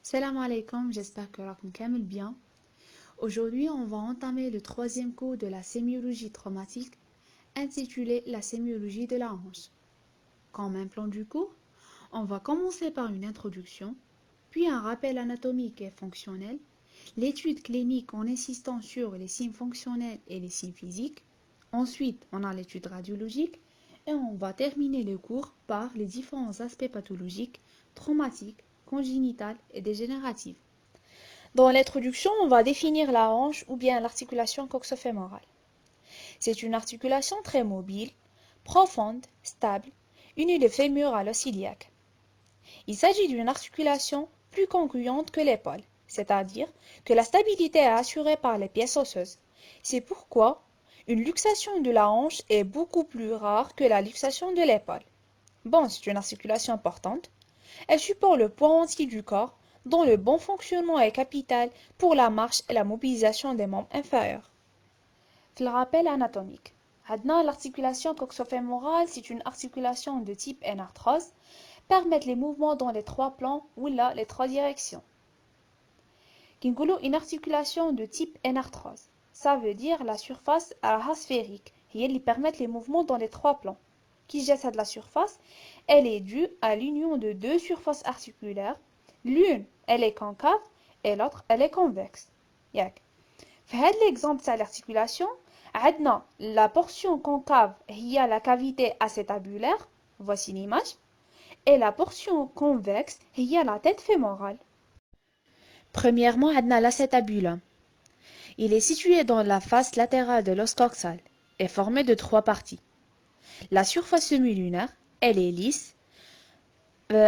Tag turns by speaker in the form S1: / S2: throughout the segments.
S1: Salam alaikum, j'espère que vous allez bien. Aujourd'hui, on va entamer le troisième cours de la sémiologie traumatique intitulé La sémiologie de la hanche. Comme un plan du cours, on va commencer par une introduction, puis un rappel anatomique et fonctionnel, l'étude clinique en insistant sur les signes fonctionnels et les signes physiques. Ensuite, on a l'étude radiologique et on va terminer le cours par les différents aspects pathologiques, traumatiques, congénitales et dégénératifs. Dans l'introduction, on va définir la hanche ou bien l'articulation coxo-fémorale. C'est une articulation très mobile, profonde, stable, unie le fémur à l'os iliaque. Il s'agit d'une articulation plus congruente que l'épaule, c'est-à-dire que la stabilité est assurée par les pièces osseuses. C'est pourquoi une luxation de la hanche est beaucoup plus rare que la luxation de l'épaule. Bon, c'est une articulation importante. Elle supporte le poids entier du corps, dont le bon fonctionnement est capital pour la marche et la mobilisation des membres inférieurs. Le rappel anatomique. Maintenant, l'articulation coxo-fémorale, c'est une articulation de type énarthrose, permet les mouvements dans les trois plans ou là les trois directions. Une articulation de type énarthrose, ça veut dire la surface sphérique, et elle permet les mouvements dans les trois plans. Qui jette de la surface, elle est due à l'union de deux surfaces articulaires. L'une, elle est concave et l'autre, elle est convexe. Yak. Fait l'exemple de l'articulation, عندنا la portion concave هي la cavité acétabulaire, voici l'image, et la portion convexe هي la tête fémorale. Premièrement, عندنا l'acétabulum. Il est situé dans la face latérale de l'os coxal et formé de trois parties. La surface semi-lunaire, elle est lisse,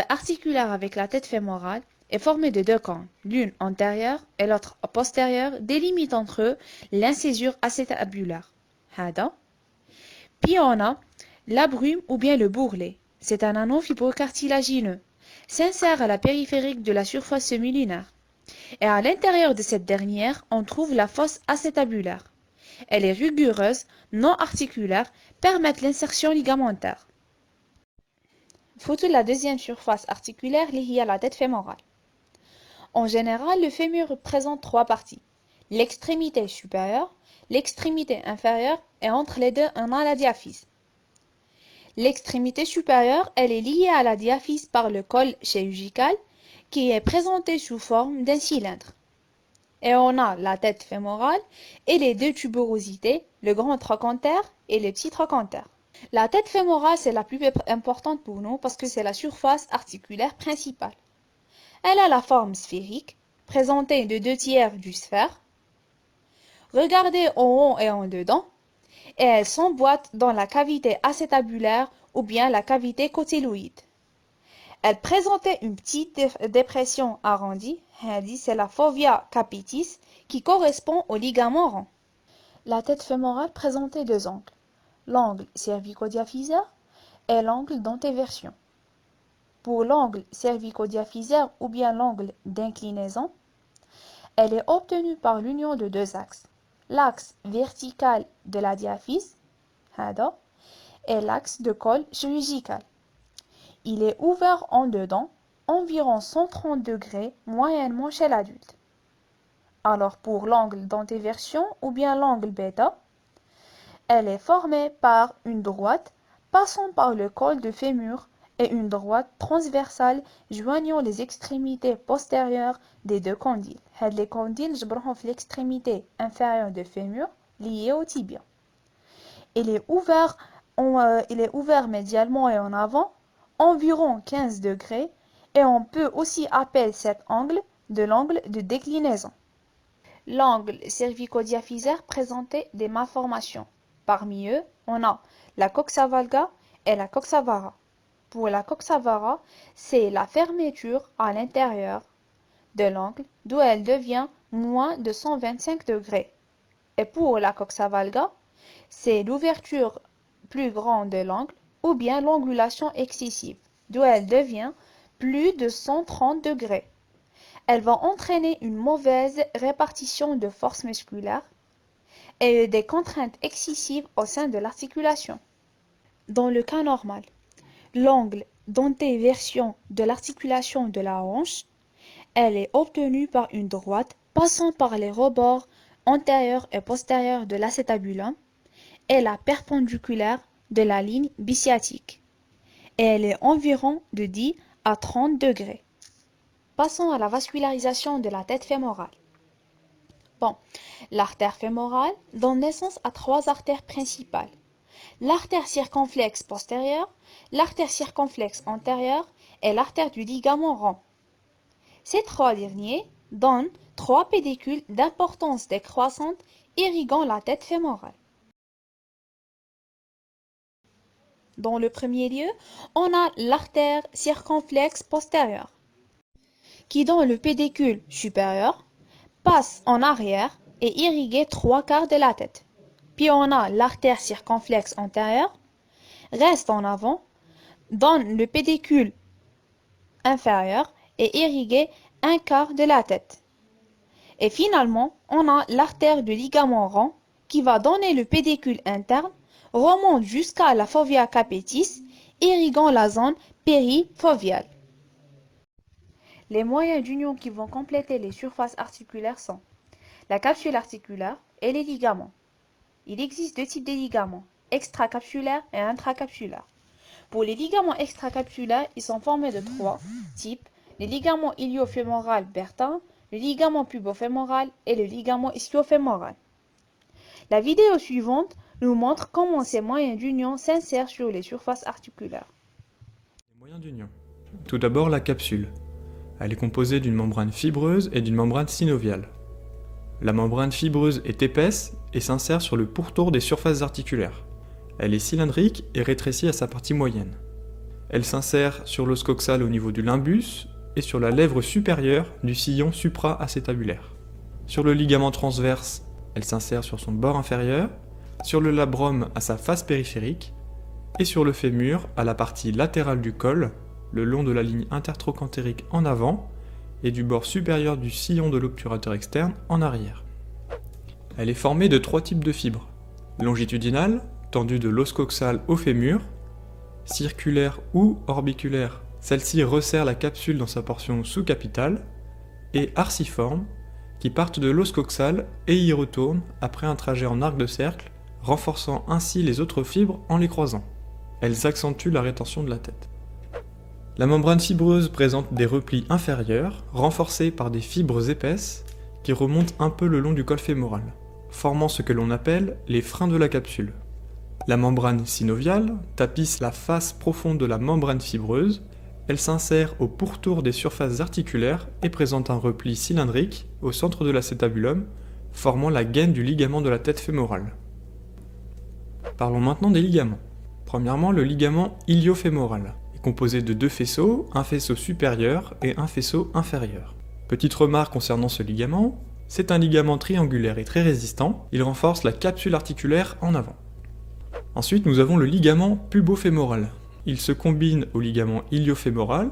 S1: articulaire avec la tête fémorale, est formée de deux cônes, l'une antérieure et l'autre postérieure, délimitent entre eux l'incisure acétabulaire. Puis on a la brume ou bien le bourrelet. C'est un anneau fibrocartilagineux, s'insère à la périphérique de la surface semi-lunaire. Et à l'intérieur de cette dernière, on trouve la fosse acétabulaire. Elle est rugureuse, non articulaire, permet l'insertion ligamentaire. Photo de la deuxième surface articulaire liée à la tête fémorale. En général, le fémur présente trois parties. L'extrémité supérieure, l'extrémité inférieure et entre les deux, on a la diaphyse. L'extrémité supérieure, elle est liée à la diaphyse par le col chirurgical qui est présenté sous forme d'un cylindre. Et on a la tête fémorale et les deux tuberosités, le grand trochanter et le petit trochanter. La tête fémorale, c'est la plus importante pour nous parce que c'est la surface articulaire principale. Elle a la forme sphérique, présentée de deux tiers du sphère. Regardez en haut et en dedans, et elle s'emboîte dans la cavité acétabulaire ou bien la cavité cotyloïde. Elle présentait une petite dépression arrondie, c'est la fovea capitis, qui correspond au ligament rond. La tête fémorale présentait deux angles, l'angle cervicodiaphysaire et l'angle d'antéversion. Pour l'angle cervicodiaphysaire ou bien l'angle d'inclinaison, elle est obtenue par l'union de deux axes, l'axe vertical de la diaphyse et l'axe de col chirurgical. Il est ouvert en dedans, environ 130 degrés moyennement chez l'adulte. Alors pour l'angle d'antéversion ou bien l'angle bêta, elle est formée par une droite passant par le col de fémur et une droite transversale joignant les extrémités postérieures des deux condyles. Les condyles جبرهم في l'extrémité inférieure du fémur liée au tibia. Il est ouvert médialement et en avant, environ 15 degrés, et on peut aussi appeler cet angle de l'angle de déclinaison. L'angle cervicodiaphysaire présentait des malformations. Parmi eux, on a la coxa valga et la coxa vara. Pour la coxa vara, c'est la fermeture à l'intérieur de l'angle d'où elle devient moins de 125 degrés. Et pour la coxa valga, c'est l'ouverture plus grande de l'angle ou bien l'angulation excessive, d'où elle devient plus de 130 degrés. Elles vont entraîner une mauvaise répartition de force musculaire et des contraintes excessives au sein de l'articulation. Dans le cas normal, l'angle d'antéversion de l'articulation de la hanche, elle est obtenue par une droite passant par les rebords antérieur et postérieur de l'acétabulum et la perpendiculaire de la ligne bisciatique. Et elle est environ de 10 à 30 degrés. Passons à la vascularisation de la tête fémorale. L'artère fémorale donne naissance à 3 artères principales. L'artère circonflexe postérieure, l'artère circonflexe antérieure et l'artère du ligament rond. Ces 3 derniers donnent 3 pédicules d'importance décroissante irriguant la tête fémorale. Dans le premier lieu, on a l'artère circonflexe postérieure, qui dans le pédicule supérieur, passe en arrière et irrigue 3/4 de la tête. Puis on a l'artère circonflexe antérieure, reste en avant, donne le pédicule inférieur et irrigue 1/4 de la tête. Et finalement, on a l'artère du ligament rond qui va donner le pédicule interne, remonte jusqu'à la fovea capitis, irriguant la zone périfoviale. Les moyens d'union qui vont compléter les surfaces articulaires sont la capsule articulaire et les ligaments. Il existe 2 types de ligaments, extracapsulaires et intracapsulaires. Pour les ligaments extracapsulaires, ils sont formés de 3 types, les ligaments iliofémoral Bertin, le ligament pubofémoral et le ligament ischio-fémoral. La vidéo suivante nous montre comment ces moyens d'union s'insèrent sur les surfaces articulaires.
S2: Les moyens d'union. Tout d'abord la capsule. Elle est composée d'une membrane fibreuse et d'une membrane synoviale. La membrane fibreuse est épaisse et s'insère sur le pourtour des surfaces articulaires. Elle est cylindrique et rétrécie à sa partie moyenne. Elle s'insère sur l'os coxal au niveau du limbus et sur la lèvre supérieure du sillon supra-acétabulaire. Sur le ligament transverse, elle s'insère sur son bord inférieur, sur le labrum à sa face périphérique et sur le fémur à la partie latérale du col, le long de la ligne intertrochantérique en avant et du bord supérieur du sillon de l'obturateur externe en arrière. Elle est formée de 3 types de fibres. Longitudinale, tendue de l'os coxal au fémur, circulaire ou orbiculaire, celle-ci resserre la capsule dans sa portion sous-capitale, et arciforme, qui partent de l'os coxal et y retournent après un trajet en arc de cercle, renforçant ainsi les autres fibres en les croisant. Elles accentuent la rétention de la tête. La membrane fibreuse présente des replis inférieurs, renforcés par des fibres épaisses, qui remontent un peu le long du col fémoral, formant ce que l'on appelle les freins de la capsule. La membrane synoviale tapisse la face profonde de la membrane fibreuse. Elle s'insère au pourtour des surfaces articulaires et présente un repli cylindrique au centre de l'acétabulum, formant la gaine du ligament de la tête fémorale. Parlons maintenant des ligaments. Premièrement, le ligament iliofémoral est composé de 2 faisceaux, un faisceau supérieur et un faisceau inférieur. Petite remarque concernant ce ligament, c'est un ligament triangulaire et très résistant, il renforce la capsule articulaire en avant. Ensuite, nous avons le ligament pubofémoral. Il se combine au ligament iliofémoral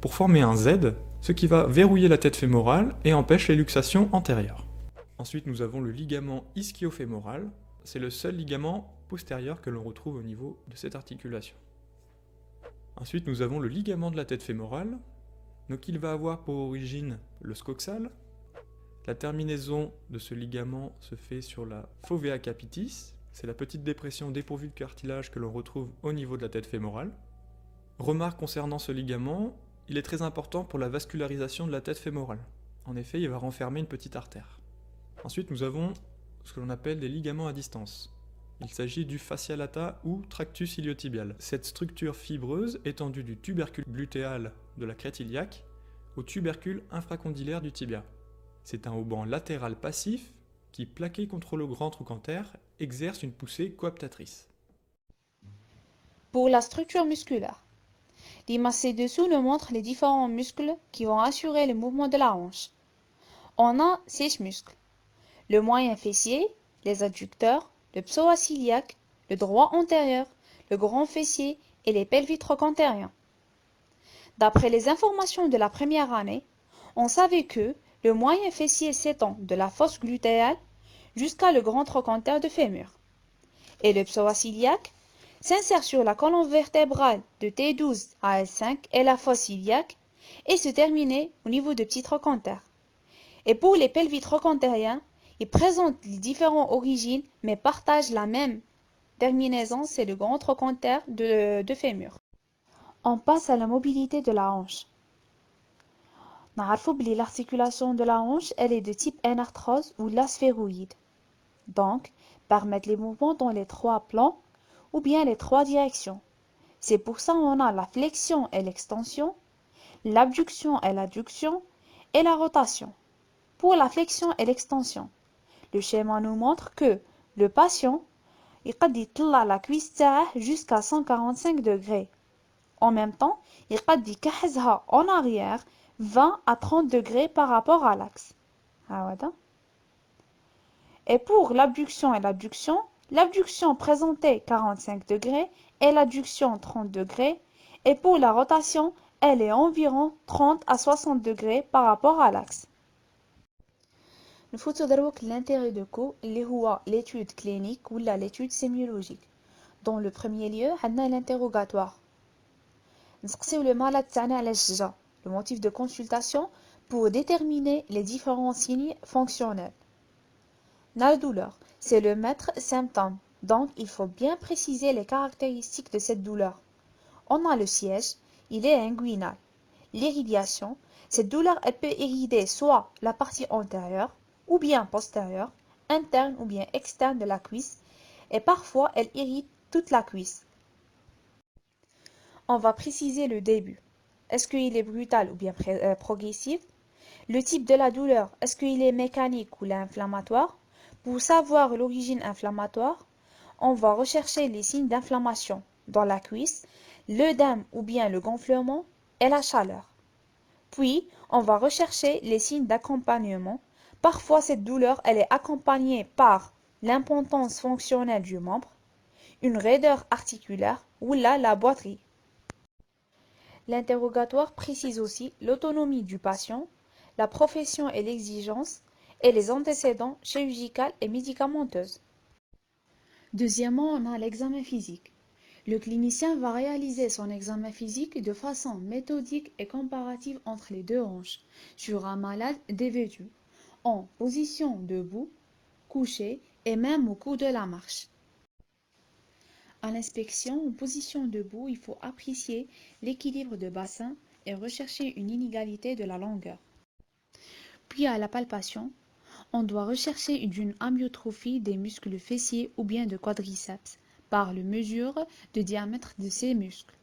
S2: pour former un Z, ce qui va verrouiller la tête fémorale et empêche les luxations antérieures. Ensuite, nous avons le ligament ischio-fémoral. C'est le seul ligament postérieur que l'on retrouve au niveau de cette articulation. Ensuite, nous avons le ligament de la tête fémorale. Donc, il va avoir pour origine l'os coxal. La terminaison de ce ligament se fait sur la fovea capitis. C'est la petite dépression dépourvue de cartilage que l'on retrouve au niveau de la tête fémorale. Remarque concernant ce ligament, il est très important pour la vascularisation de la tête fémorale. En effet, il va renfermer une petite artère. Ensuite, nous avons ce que l'on appelle des ligaments à distance. Il s'agit du fascia lata ou tractus iliotibial. Cette structure fibreuse étendue du tubercule glutéal de la crête iliaque au tubercule infracondylaire du tibia. C'est un hauband latéral passif qui, plaqué contre le grand trochanter, exerce une poussée coaptatrice.
S1: Pour la structure musculaire, l'image ci-dessous nous montre les différents muscles qui vont assurer le mouvement de la hanche. On a 6 muscles. Le moyen fessier, les adducteurs, le psoas iliaque, le droit antérieur, le grand fessier et les pelvis trochantériens. D'après les informations de la première année, on savait que le moyen fessier s'étend de la fosse glutéale jusqu'à le grand trochanter de fémur, et le psoas iliaque s'insère sur la colonne vertébrale de T12 à L5 et la fosse iliaque et se terminait au niveau de petit trochanter. Et pour les pelvis trochantériens, ils présentent les différentes origines mais partagent la même terminaison, c'est le grand trochanter de fémur. On passe à la mobilité de la hanche. L'articulation de la hanche, elle est de type anarthrose ou l'asphéroïde. Donc, permettre les mouvements dans les trois plans ou bien les trois directions. C'est pour ça qu'on a la flexion et l'extension, l'abduction et l'adduction et la rotation. Pour la flexion et l'extension, le schéma nous montre que le patient يقد يطلع la cuisse تاعه jusqu'à 145 degrés. En même temps, يقد يكحزها en arrière 20 à 30 degrés par rapport à l'axe. Et pour l'abduction et l'abduction présentée 45 degrés et l'adduction 30 degrés. Et pour la rotation, elle est environ 30 à 60 degrés par rapport à l'axe. نفوتو دروك l'intérêt de co اللي هو l'étude clinique ou l'étude sémiologique. Dans le premier lieu, عندنا l'interrogatoire. نسقسيو le malade تاعنا علاش جا, le motif de consultation pour déterminer les différents signes fonctionnels. La douleur, c'est le maître symptôme, donc il faut bien préciser les caractéristiques de cette douleur. On a le siège, il est inguinal. L'irradiation, cette douleur elle peut irriter soit la partie antérieure, ou bien postérieure, interne ou bien externe de la cuisse, et parfois elle irrite toute la cuisse. On va préciser le début. Est-ce qu'il est brutal ou bien progressif? Le type de la douleur, est-ce qu'il est mécanique ou inflammatoire? Pour savoir l'origine inflammatoire, on va rechercher les signes d'inflammation dans la cuisse, l'œdème ou bien le gonflement et la chaleur. Puis, on va rechercher les signes d'accompagnement. Parfois, cette douleur elle est accompagnée par l'impotence fonctionnelle du membre, une raideur articulaire ou la boiterie. L'interrogatoire précise aussi l'autonomie du patient, la profession et l'exigence, et les antécédents chirurgicaux et médicamenteux. Deuxièmement, on a l'examen physique. Le clinicien va réaliser son examen physique de façon méthodique et comparative entre les deux hanches, sur un malade dévêtu, en position debout, couché et même au cours de la marche. À l'inspection en position debout, il faut apprécier l'équilibre de bassin et rechercher une inégalité de la longueur. Puis à la palpation, on doit rechercher une amyotrophie des muscles fessiers ou bien de quadriceps par la mesure de diamètre de ces muscles,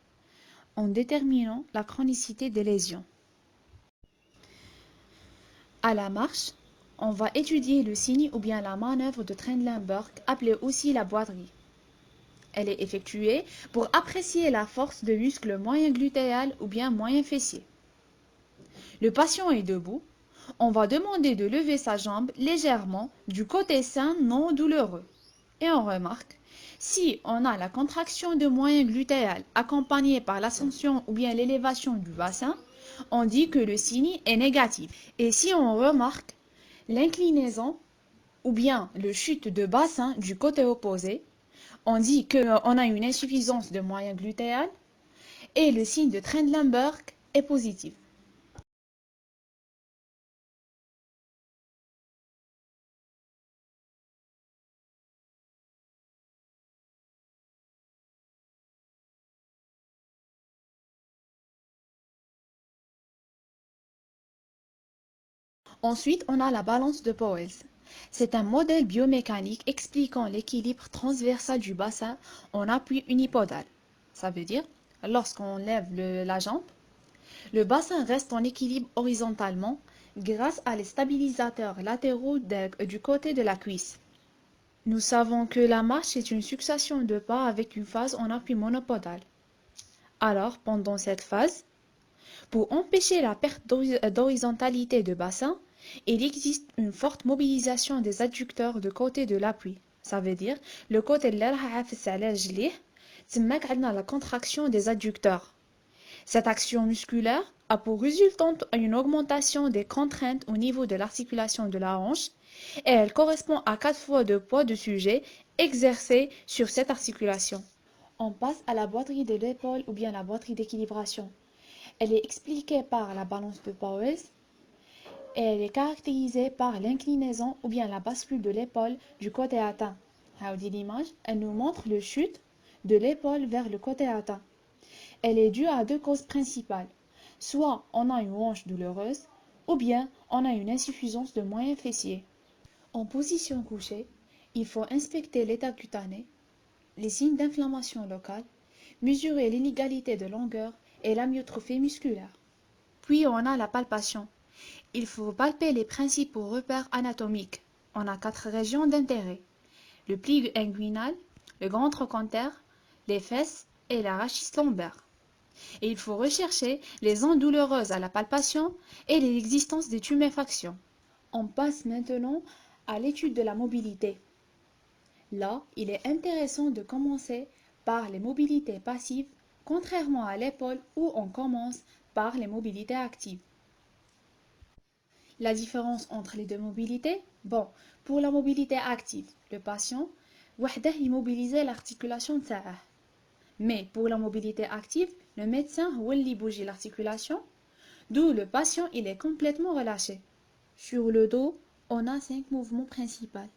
S1: en déterminant la chronicité des lésions. À la marche, on va étudier le signe ou bien la manœuvre de Trendelenburg, appelée aussi la boiterie. Elle est effectuée pour apprécier la force de muscle moyen glutéal ou bien moyen fessier. Le patient est debout. On va demander de lever sa jambe légèrement du côté sain non douloureux. Et on remarque, si on a la contraction de moyen glutéal accompagnée par l'ascension ou bien l'élévation du bassin, on dit que le signe est négatif. Et si on remarque l'inclinaison ou bien le chute de bassin du côté opposé, on dit qu'on a une insuffisance de moyen glutéal et le signe de Trendelenburg est positif. Ensuite, on a la balance de Powell. C'est un modèle biomécanique expliquant l'équilibre transversal du bassin en appui unipodal. Ça veut dire, lorsqu'on lève la jambe, le bassin reste en équilibre horizontalement grâce à les stabilisateurs latéraux du côté de la cuisse. Nous savons que la marche est une succession de pas avec une phase en appui monopodal. Alors, pendant cette phase, pour empêcher la perte d'horizontalité de bassin, il existe une forte mobilisation des adducteurs de côté de l'appui. Ça veut dire, le côté اللي راح عافس على رجليه, تماك عندنا la contraction des adducteurs. Cette action musculaire a pour résultante une augmentation des contraintes au niveau de l'articulation de la hanche et elle correspond à 4 fois le poids du sujet exercé sur cette articulation. On passe à la boiterie de l'épaule ou bien la boiterie d'équilibration. Elle est expliquée par la balance de Powell et elle est caractérisée par l'inclinaison ou bien la bascule de l'épaule du côté atteint. Howdy l'image, elle nous montre le chute de l'épaule vers le côté atteint. Elle est due à deux causes principales. Soit on a une hanche douloureuse, ou bien on a une insuffisance de moyens fessiers. En position couchée, il faut inspecter l'état cutané, les signes d'inflammation locale, mesurer l'inégalité de longueur et l'amyotrophie musculaire. Puis on a la palpation. Il faut palper les principaux repères anatomiques. On a 4 régions d'intérêt: le pli inguinal, le grand trochanter, les fesses et la rachis lombaire. Et il faut rechercher les zones douloureuses à la palpation et l'existence des tuméfactions. On passe maintenant à l'étude de la mobilité. Là, il est intéressant de commencer par les mobilités passives, contrairement à l'épaule où on commence par les mobilités actives. La différence entre les deux mobilités? Bon, pour la mobilité active, le patient وحده immobiliser l'articulation تاعه. Mais pour la mobilité active, le médecin هو اللي bouge l'articulation, d'où le patient il est complètement relâché. Sur le dos, on a 5 mouvements principaux.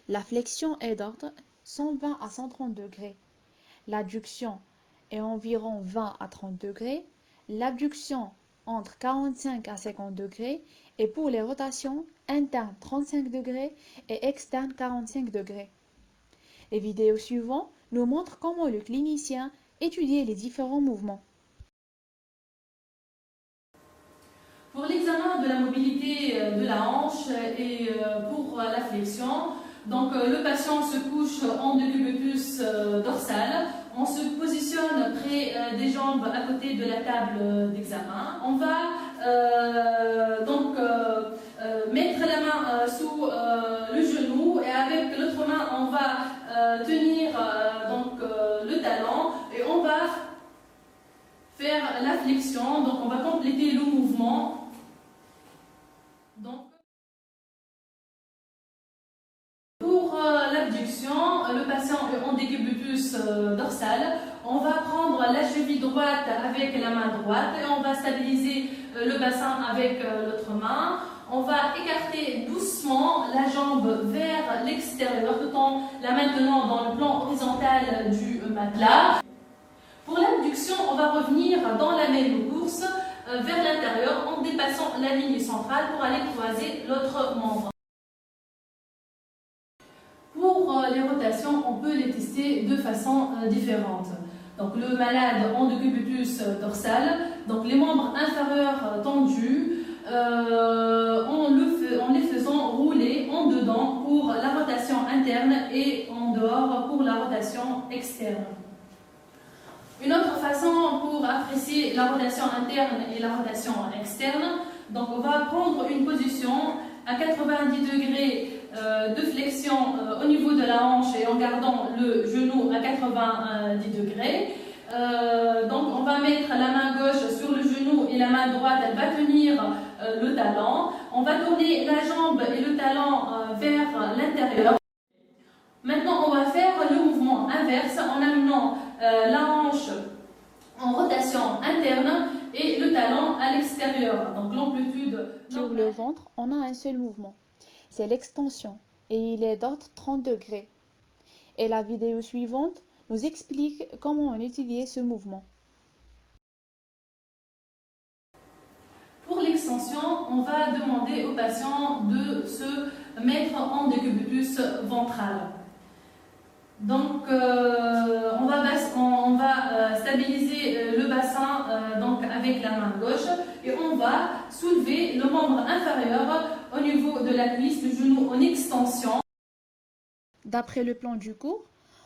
S1: La flexion est d'ordre 120 à 130 degrés. L'adduction est environ 20 à 30 degrés. L'abduction entre 45 à 50 degrés. Et pour les rotations, interne 35 degrés et externe 45 degrés. Les vidéos suivantes nous montrent comment le clinicien étudie les différents mouvements.
S3: Pour l'examen de la mobilité de la hanche et pour la flexion, donc le patient se couche en décubitus dorsal, on se positionne près des jambes à côté de la table d'examen. On va mettre la main sous le genou et avec l'autre main on va tenir le talon et on va faire la flexion, donc on va compléter le mouvement. Donc, pour l'abduction, le patient est en décubitus dorsal. On va prendre la cheville droite avec la main droite et on va stabiliser le bassin avec l'autre main. On va écarter doucement la jambe vers l'extérieur tout en la maintenant dans le plan horizontal du matelas. Pour l'abduction, on va revenir dans la même course vers l'intérieur en dépassant la ligne centrale pour aller croiser l'autre membre. Pour les rotations, on peut les tester de façon différente. Donc le malade en décubitus dorsal, donc les membres inférieurs tendus, en les faisant rouler en dedans pour la rotation interne et en dehors pour la rotation externe. Une autre façon pour apprécier la rotation interne et la rotation externe, donc on va prendre une position à 90 degrés de flexion au niveau de la hanche et en gardant le genou à 90 degrés. Donc on va mettre la main gauche sur le genou et la main droite elle va tenir le talon. On va tourner la jambe et le talon vers l'intérieur. Maintenant on va faire le mouvement inverse en amenant la hanche en rotation interne et le talon à l'extérieur. Donc l'amplitude.
S1: Sur le ventre, on a un seul mouvement, c'est l'extension et il est d'ordre 30 degrés. Et la vidéo suivante nous explique comment on étudie ce mouvement.
S3: Pour l'extension, on va demander au patient de se mettre en décubitus ventral. Donc, on va stabiliser le bassin avec la main gauche et on va soulever le membre inférieur au niveau de la cuisse, le genou en extension.
S1: D'après le plan du cours,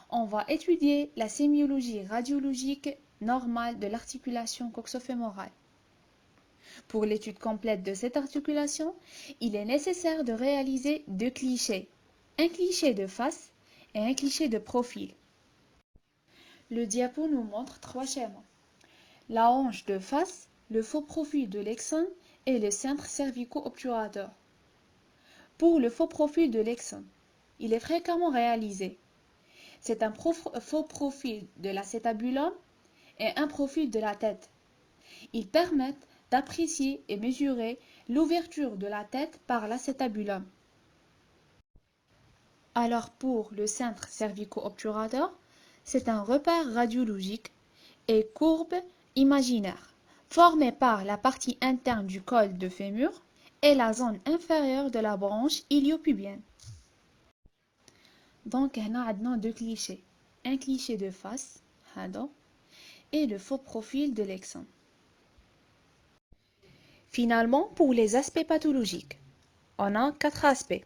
S1: on va étudier la sémiologie radiologique normale de l'articulation coxofémorale. Pour l'étude complète de cette articulation, il est nécessaire de réaliser 2 clichés, un cliché de face et un cliché de profil. Le diapo nous montre 3 schémas. la hanche de face, le faux profil de l'exon et le centre cervico-obturateur. Pour le faux profil de l'exon, il est fréquemment réalisé. C'est un faux profil de l'acétabulum et un profil de la tête. Ils permettent d'apprécier et mesurer l'ouverture de la tête par l'acétabulum. Alors pour le centre cervico-obturateur, c'est un repère radiologique et courbe imaginaire formé par la partie interne du col de fémur et la zone inférieure de la branche iliopubienne. Donc, on a deux clichés. Un cliché de face, et le faux profil de l'exon. Finalement, pour les aspects pathologiques, on a 4 aspects.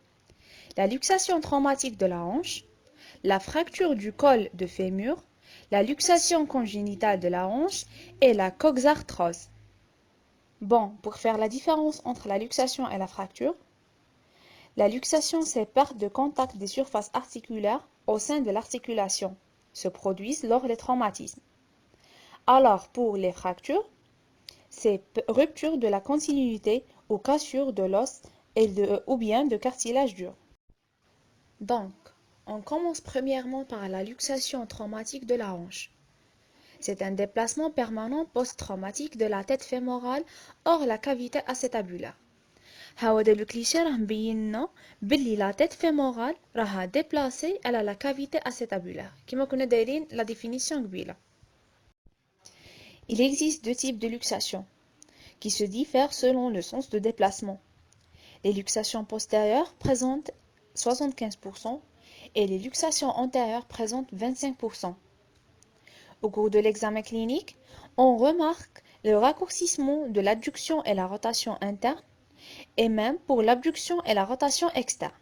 S1: La luxation traumatique de la hanche, la fracture du col de fémur, la luxation congénitale de la hanche et la coxarthrose. Bon, pour faire la différence entre la luxation et la fracture, la luxation, c'est perte de contact des surfaces articulaires au sein de l'articulation, se produisent lors des traumatismes. Alors pour les fractures, c'est rupture de la continuité ou cassure de l'os ou bien de cartilage dur. Donc, on commence premièrement par la luxation traumatique de la hanche. C'est un déplacement permanent post-traumatique de la tête fémorale hors la cavité acétabulaire. هذا الكليشيه راه مبين لنا بلي لا تيت فيمورال راها ديبلاسي على لا كافيتي acétabulaire كما كنا دايرين لا ديفينيسيون قبيله. Il existe deux types de luxation qui se diffèrent selon le sens de déplacement. Les luxations postérieures présentent 75% et les luxations antérieures présentent 25%. Au cours de l'examen clinique, on remarque le raccourcissement de l'adduction et la rotation interne, et même pour l'abduction et la rotation externe.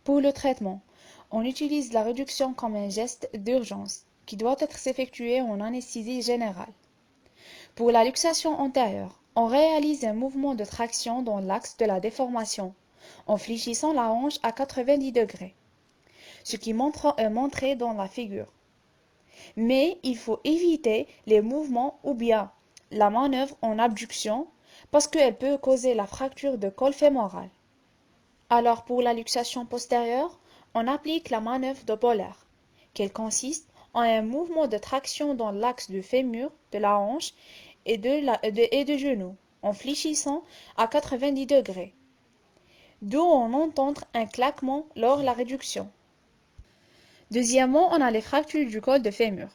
S1: Pour le traitement, on utilise la réduction comme un geste d'urgence qui doit être effectué en anesthésie générale. Pour la luxation antérieure, on réalise un mouvement de traction dans l'axe de la déformation en fléchissant la hanche à 90 degrés, ce qui est montré dans la figure. Mais il faut éviter les mouvements ou bien la manœuvre en abduction parce qu'elle peut causer la fracture de col fémoral. Alors pour la luxation postérieure, on applique la manœuvre de Boller, qui consiste en un mouvement de traction dans l'axe du fémur, de la hanche et de genou, en fléchissant à 90 degrés. D'où on entend un claquement lors de la réduction. Deuxièmement, on a les fractures du col de fémur,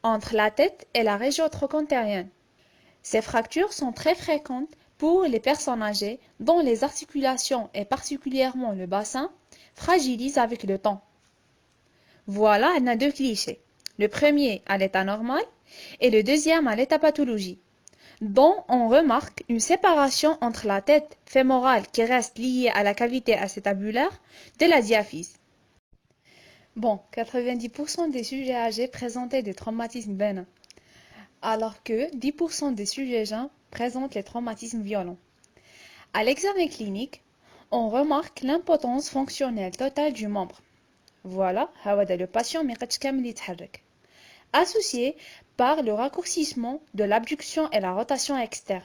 S1: entre la tête et la région trochantérienne. Ces fractures sont très fréquentes pour les personnes âgées dont les articulations et particulièrement le bassin fragilisent avec le temps. Voilà, on a deux clichés. Le premier à l'état normal et le deuxième à l'état pathologie, dont on remarque une séparation entre la tête fémorale qui reste liée à la cavité acétabulaire de la diaphyse. Bon, 90% des sujets âgés présentaient des traumatismes bénins, alors que 10% des sujets jeunes présentent les traumatismes violents. À l'examen clinique, on remarque l'impotence fonctionnelle totale du membre. Voilà, le patient associé par le raccourcissement de l'abduction et la rotation externe.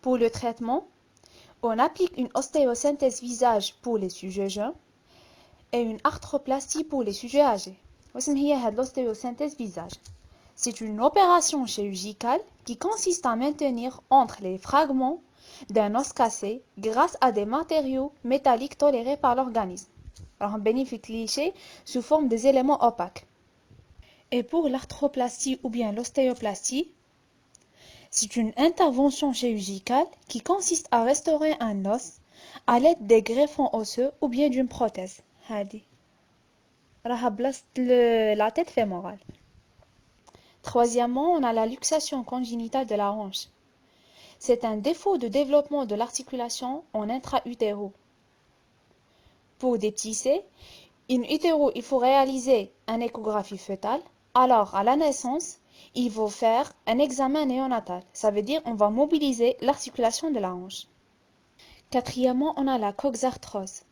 S1: Pour le traitement, on applique une ostéosynthèse visage pour les sujets jeunes et une arthroplastie pour les sujets âgés. L'ostéosynthèse visage. C'est une opération chirurgicale qui consiste à maintenir entre les fragments d'un os cassé grâce à des matériaux métalliques tolérés par l'organisme. Alors, bénéfique cliché sous forme des éléments opaques. Et pour l'arthroplastie ou bien l'ostéoplastie, c'est une intervention chirurgicale qui consiste à restaurer un os à l'aide des greffons osseux ou bien d'une prothèse. La tête fémorale. Troisièmement, on a la luxation congénitale de la hanche. C'est un défaut de développement de l'articulation en intra-utéro. Pour dépisser, in utero, il faut réaliser une échographie fœtale. Alors, à la naissance, il faut faire un examen néonatal. Ça veut dire qu'on va mobiliser l'articulation de la hanche. Quatrièmement, on a la coxarthrose.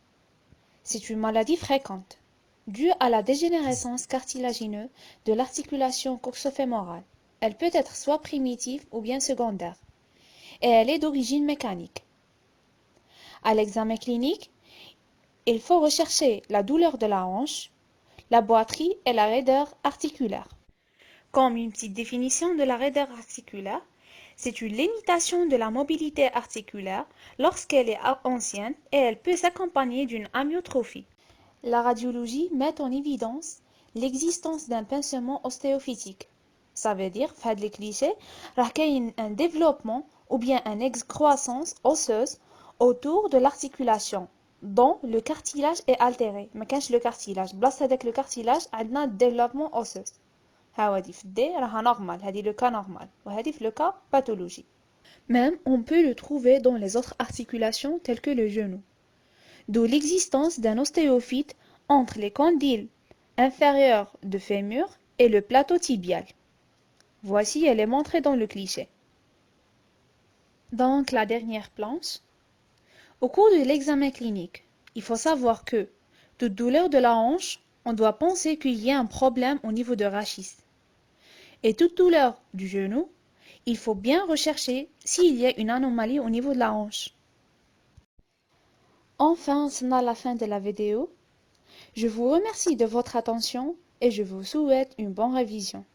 S1: C'est une maladie fréquente. due à la dégénérescence cartilagineuse de l'articulation coxo-fémorale. Elle peut être soit primitive ou bien secondaire, et elle est d'origine mécanique. À l'examen clinique, il faut rechercher la douleur de la hanche, la boiterie et la raideur articulaire. Comme une petite définition de la raideur articulaire, c'est une limitation de la mobilité articulaire lorsqu'elle est ancienne et elle peut s'accompagner d'une amyotrophie. La radiologie met en évidence l'existence d'un pincement ostéophytique. Ça veut dire, fait les clichés, un développement ou bien une excroissance osseuse autour de l'articulation, dont le cartilage est altéré. ما كانش le cartilage. بلاص هذاك le cartilage عندنا développement osseux. هاودي في الدي راها normal. هذه le cas normal. وهذه في le cas pathologie. Même on peut le trouver dans les autres articulations telles que le genou. D'où l'existence d'un ostéophyte entre les condyles inférieurs de fémur et le plateau tibial. Voici, elle est montrée dans le cliché. Donc, la dernière planche. Au cours de l'examen clinique, il faut savoir que, toute douleur de la hanche, on doit penser qu'il y a un problème au niveau de rachis. Et toute douleur du genou, il faut bien rechercher s'il y a une anomalie au niveau de la hanche. Enfin, c'est à la fin de la vidéo. Je vous remercie de votre attention et je vous souhaite une bonne révision.